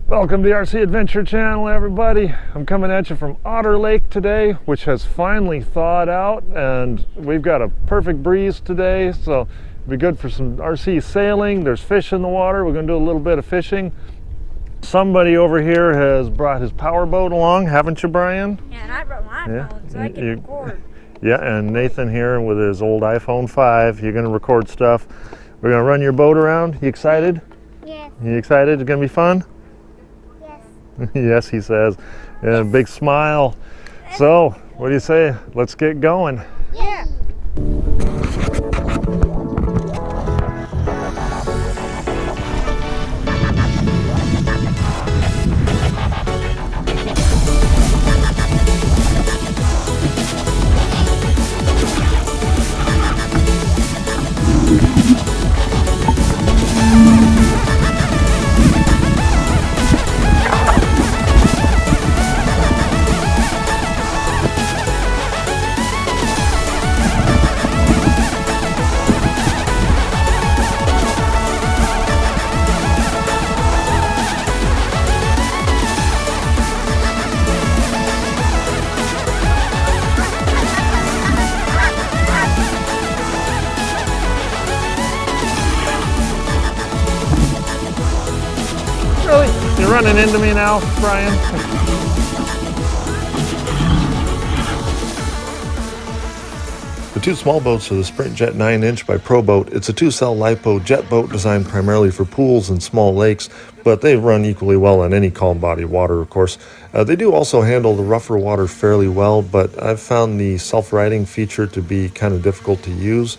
Welcome to the RC Adventure Channel, everybody. I'm coming at you from Otter Lake today, which has finally thawed out, and we've got a perfect breeze today, so it'll be good for some RC sailing. There's fish in the water. We're going to do a little bit of fishing. Somebody over here has brought his power boat along, haven't you, Brian? Yeah, and I brought my iPhone so I can record. Yeah, and Nathan here with his old iPhone 5. You're going to record stuff. We're going to run your boat around. You excited? Yes. You excited? It's going to be fun? Yes, he says, and a big smile. So, what do you say? Let's get going. Yeah. Really? You're running into me now, Brian? The two small boats are the Sprint Jet 9-inch by ProBoat. It's a two-cell LiPo jet boat designed primarily for pools and small lakes, but they run equally well on any calm body water, of course. They do also handle the rougher water fairly well, but I've found the self-righting feature to be kind of difficult to use.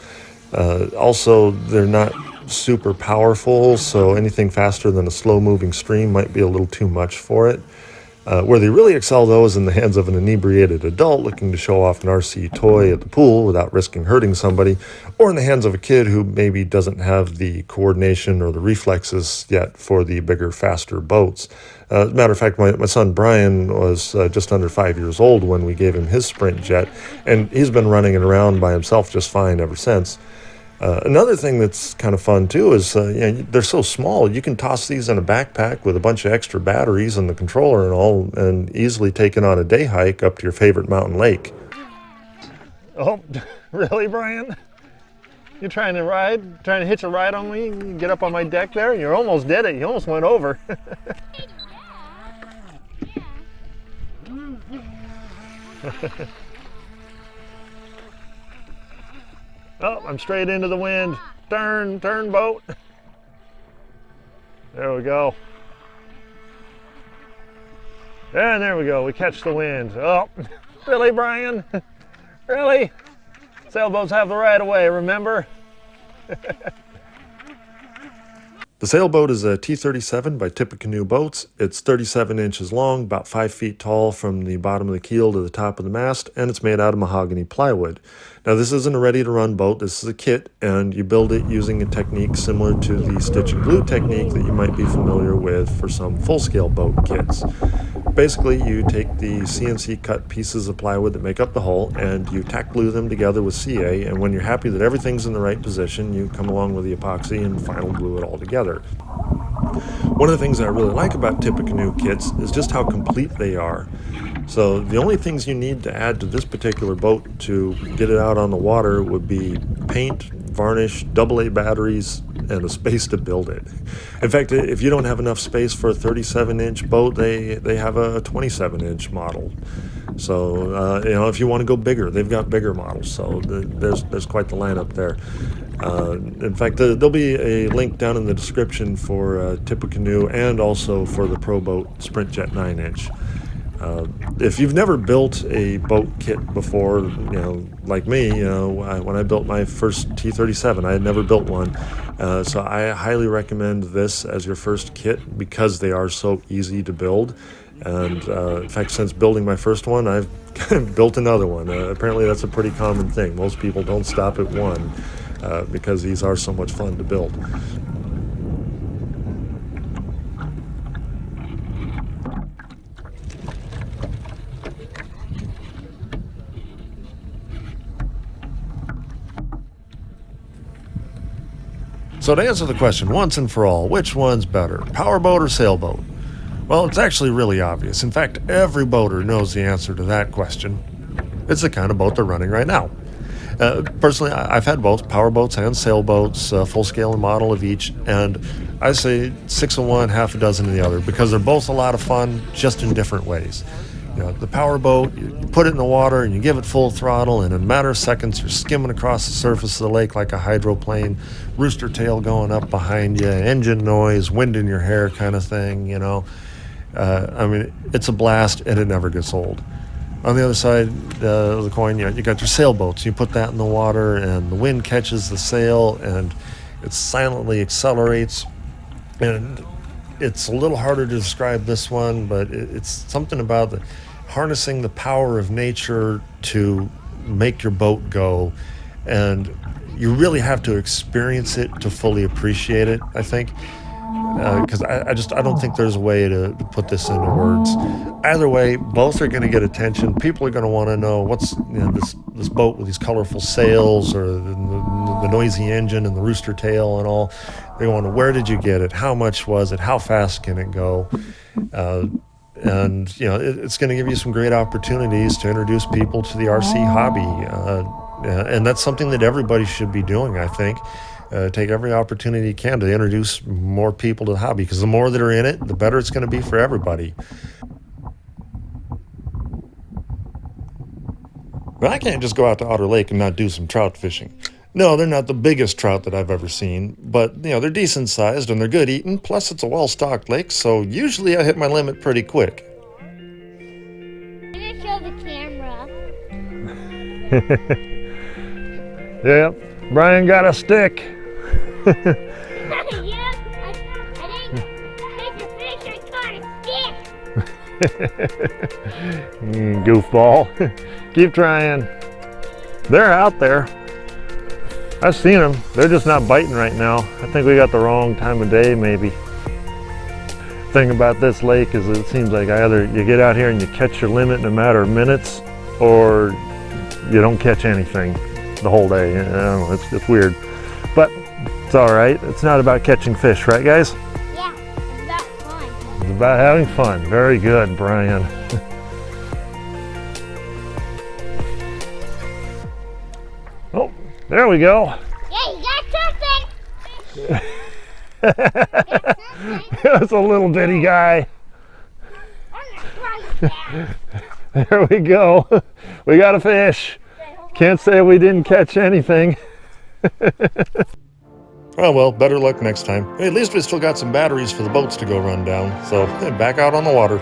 Also, they're not super powerful, so anything faster than a slow-moving stream might be a little too much for it. Where they really excel, though, is in the hands of an inebriated adult looking to show off an RC toy at the pool without risking hurting somebody, or in the hands of a kid who maybe doesn't have the coordination or the reflexes yet for the bigger, faster boats. As a matter of fact, my son Brian was just under 5 years old when we gave him his Sprint Jet, and he's been running it around by himself just fine ever since. Another thing that's kind of fun too is they're so small, you can toss these in a backpack with a bunch of extra batteries and the controller and all, and easily take it on a day hike up to your favorite mountain lake. Oh, really, Brian? You're trying to hitch a ride on me? You get up on my deck there? You almost did it. You almost went over. Oh, I'm straight into the wind. Turn boat. There we go. And there we go. We catch the wind. Oh, really, Brian? Really? Sailboats have the right of way, remember? The sailboat is a T37 by Tippecanoe Boats. It's 37 inches long, about 5 feet tall from the bottom of the keel to the top of the mast, and it's made out of mahogany plywood. Now, this isn't a ready-to-run boat. This is a kit, and you build it using a technique similar to the stitch and glue technique that you might be familiar with for some full-scale boat kits. Basically, you take the CNC cut pieces of plywood that make up the hull, and you tack glue them together with CA, and when you're happy that everything's in the right position, you come along with the epoxy and final glue it all together. One of the things that I really like about Tippecanoe kits is just how complete they are. So the only things you need to add to this particular boat to get it out on the water would be paint, varnish, AA batteries, and a space to build it. In fact, if you don't have enough space for a 37-inch boat, they have a 27-inch model. So if you want to go bigger, they've got bigger models. So there's quite the lineup there. In fact, there'll be a link down in the description for Tippecanoe and also for the ProBoat Sprint Jet 9-inch. If you've never built a boat kit before, like me, when I built my first T37, I had never built one. So I highly recommend this as your first kit because they are so easy to build. And in fact, since building my first one, I've built another one. Apparently that's a pretty common thing. Most people don't stop at one because these are so much fun to build. So to answer the question once and for all, which one's better, powerboat or sailboat? Well, it's actually really obvious. In fact, every boater knows the answer to that question. It's the kind of boat they're running right now. Personally, I've had both, power boats and sailboats, full scale and model of each, and I say 6 of one, half a dozen of the other, because they're both a lot of fun, just in different ways. You know, the power boat, you put it in the water and you give it full throttle, and in a matter of seconds, you're skimming across the surface of the lake like a hydroplane, rooster tail going up behind you, engine noise, wind in your hair kind of thing, you know. I mean, it's a blast and it never gets old. On the other side of the coin, you got your sailboats. You put that in the water and the wind catches the sail and it silently accelerates. And it's a little harder to describe this one, but it's something about harnessing the power of nature to make your boat go. And you really have to experience it to fully appreciate it, I think. Because I don't think there's a way to put this into words. Either way, both are going to get attention. People are going to want to know what's this boat with these colorful sails, or the noisy engine and the rooster tail and all. They want to, where did you get it? How much was it? How fast can it go? And it's going to give you some great opportunities to introduce people to the RC hobby, and that's something that everybody should be doing, I think. Take every opportunity you can to introduce more people to the hobby, because the more that are in it, the better it's going to be for everybody. But I can't just go out to Otter Lake and not do some trout fishing. No, they're not the biggest trout that I've ever seen, but they're decent sized and they're good eating, plus it's a well-stocked lake, so usually I hit my limit pretty quick. I'm gonna show the camera. Yep, Brian got a stick. I didn't take a fish, I caught a stick. Goofball. Keep trying. They're out there. I've seen them. They're just not biting right now. I think we got the wrong time of day, maybe. The thing about this lake is it seems like either you get out here and you catch your limit in a matter of minutes, or you don't catch anything the whole day. I don't know, it's weird. But it's all right. It's not about catching fish, right, guys? Yeah, it's about fun. It's about having fun. Very good, Brian. Oh, there we go. Yeah, you got something. It's a little bitty guy. There we go. We got a fish. Can't say we didn't catch anything. Oh well, better luck next time. Hey, at least we still got some batteries for the boats to go run down, so back out on the water.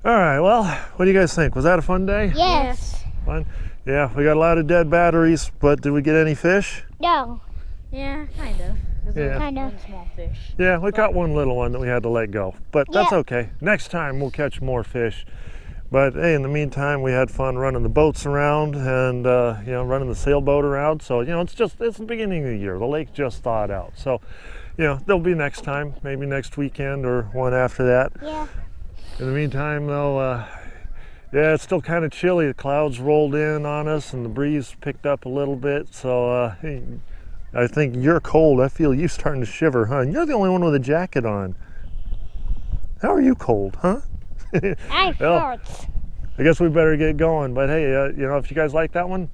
All right, well, what do you guys think? Was that a fun day? Yes. Fun? Yeah, we got a lot of dead batteries, but did we get any fish? No. Yeah, kind of. Yeah. Kind of. One small fish. Yeah, we caught one little one that we had to let go, but that's Yeah. okay. Next time we'll catch more fish. But hey, in the meantime, we had fun running the boats around and running the sailboat around. So it's the beginning of the year. The lake just thawed out. So there'll be next time, maybe next weekend or one after that. Yeah. In the meantime, though, it's still kind of chilly. The clouds rolled in on us and the breeze picked up a little bit. So I think you're cold. I feel you starting to shiver, huh? And you're the only one with a jacket on. How are you cold, huh? I have Well, shorts. I guess we better get going. But hey, if you guys like that one,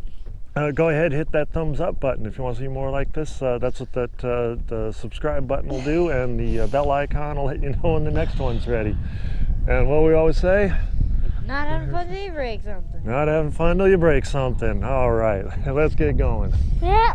go ahead, hit that thumbs up button if you want to see more like this. That's what the subscribe button will do, and the bell icon will let you know when the next one's ready. And what we always say, Not having fun till you break something. not having fun till you break something. All right, let's get going. Yeah.